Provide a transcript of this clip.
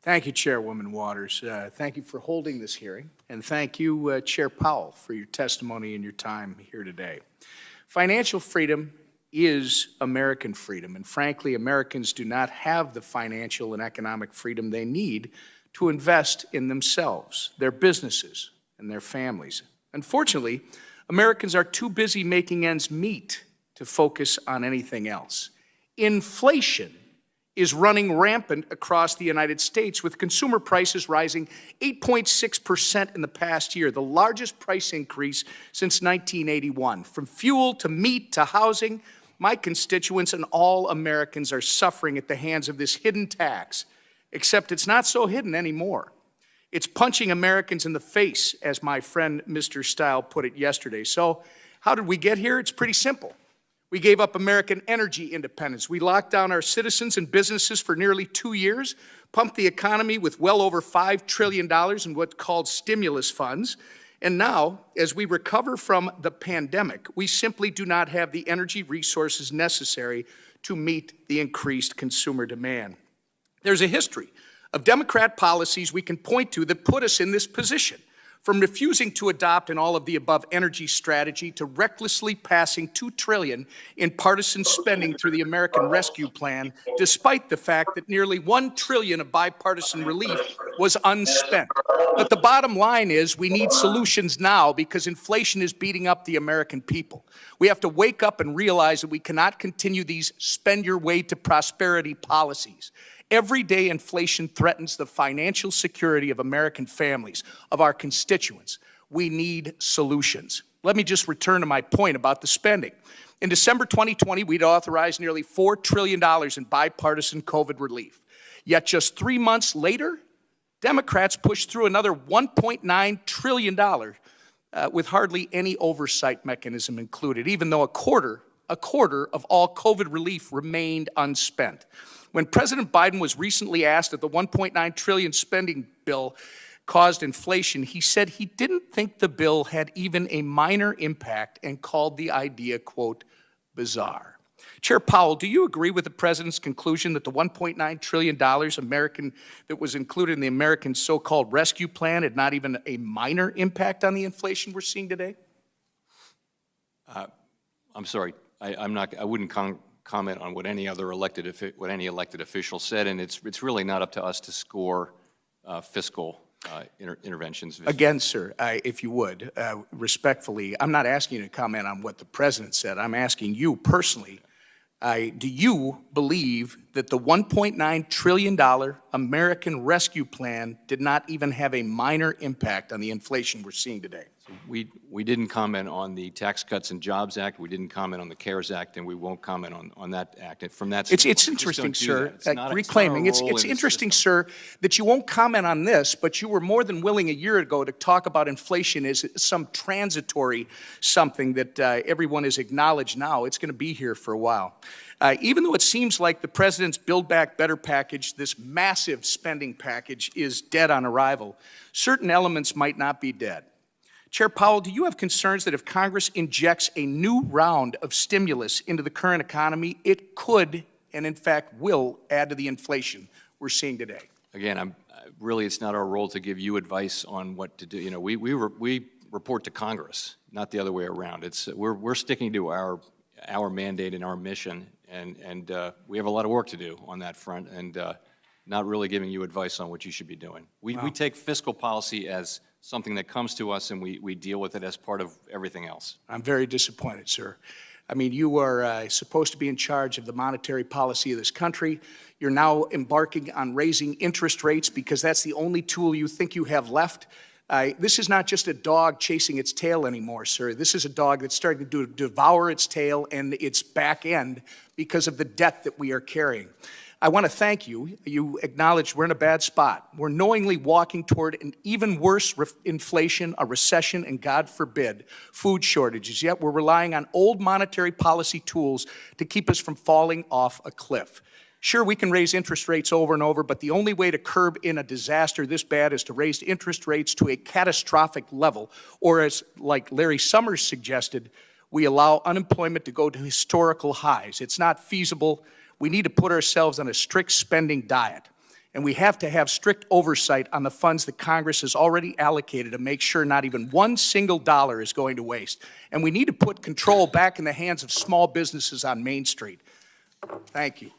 Thank you, Chairwoman Waters. Thank you for holding this hearing, and thank you, Chair Powell, for your testimony and your time here today. Financial freedom is American freedom, and frankly, Americans do not have the financial and economic freedom they need to invest in themselves, their businesses, and their families. Unfortunately, Americans are too busy making ends meet to focus on anything else. Inflation is running rampant across the United States, with consumer prices rising 8.6% in the past year, the largest price increase since 1981. From fuel to meat to housing, my constituents and all Americans are suffering at the hands of this hidden tax, except it's not so hidden anymore. It's punching Americans in the face, as my friend Mr. Stile put it yesterday. So how did we get here? It's pretty simple. We gave up American energy independence. We locked down our citizens and businesses for nearly 2 years, pumped the economy with well over $5 trillion in what's called stimulus funds. And now, as we recover from the pandemic, we simply do not have the energy resources necessary to meet the increased consumer demand. There's a history of Democrat policies we can point to that put us in this position, from refusing to adopt an all-of-the-above energy strategy to recklessly passing $2 trillion in partisan spending through the American Rescue Plan, despite the fact that nearly $1 trillion of bipartisan relief was unspent. But the bottom line is we need solutions now because inflation is beating up the American people. We have to wake up and realize that we cannot continue these spend-your-way-to-prosperity policies. Everyday inflation threatens the financial security of American families, of our constituents. We need solutions. Let me just return to my point about the spending. In December 2020, we'd authorized nearly $4 trillion in bipartisan COVID relief. Yet just 3 months later, Democrats pushed through another $1.9 trillion with hardly any oversight mechanism included, even though a quarter of all COVID relief remained unspent. When President Biden was recently asked if the $1.9 trillion spending bill caused inflation, he said he didn't think the bill had even a minor impact and called the idea, quote, bizarre. Chair Powell, do you agree with the President's conclusion that the $1.9 trillion that was included in the American so-called rescue plan had not even a minor impact on the inflation we're seeing today? I'm sorry, I wouldn't comment on what any elected official said, and it's really not up to us to score fiscal interventions. Again, sir, if you would, respectfully, I'm not asking you to comment on what the President said. I'm asking you personally, do you believe that the $1.9 trillion American Rescue Plan did not even have a minor impact on the inflation we're seeing today? We didn't comment on the Tax Cuts and Jobs Act. We didn't comment on the CARES Act, and we won't comment on that act. And from that, it's interesting, sir. It's interesting, sir, that you won't comment on this, but you were more than willing a year ago to talk about inflation as some transitory something that everyone has acknowledged now. It's going to be here for a while. Even though it seems like the President's Build Back Better package, this massive spending package, is dead on arrival, certain elements might not be dead. Chair Powell, do you have concerns that if Congress injects a new round of stimulus into the current economy, it could, and in fact will, add to the inflation we're seeing today? Again, really, it's not our role to give you advice on what to do. You know, we report to Congress, not the other way around. We're sticking to our mandate and our mission, and we have a lot of work to do on that front, and not really giving you advice on what you should be doing. We take fiscal policy as something that comes to us, and we deal with it as part of everything else. I'm very disappointed, sir. I mean, you are supposed to be in charge of the monetary policy of this country. You're now embarking on raising interest rates because that's the only tool you think you have left. This is not just a dog chasing its tail anymore, sir. This is a dog that's starting to devour its tail and its back end because of the debt that we are carrying. I want to thank you. You acknowledged we're in a bad spot. We're knowingly walking toward an even worse inflation, a recession, and God forbid, food shortages. Yet we're relying on old monetary policy tools to keep us from falling off a cliff. Sure, we can raise interest rates over and over, but the only way to curb in a disaster this bad is to raise interest rates to a catastrophic level, or as like Larry Summers suggested, we allow unemployment to go to historical highs. It's not feasible. We need to put ourselves on a strict spending diet. And we have to have strict oversight on the funds that Congress has already allocated to make sure not even one single dollar is going to waste. And we need to put control back in the hands of small businesses on Main Street. Thank you.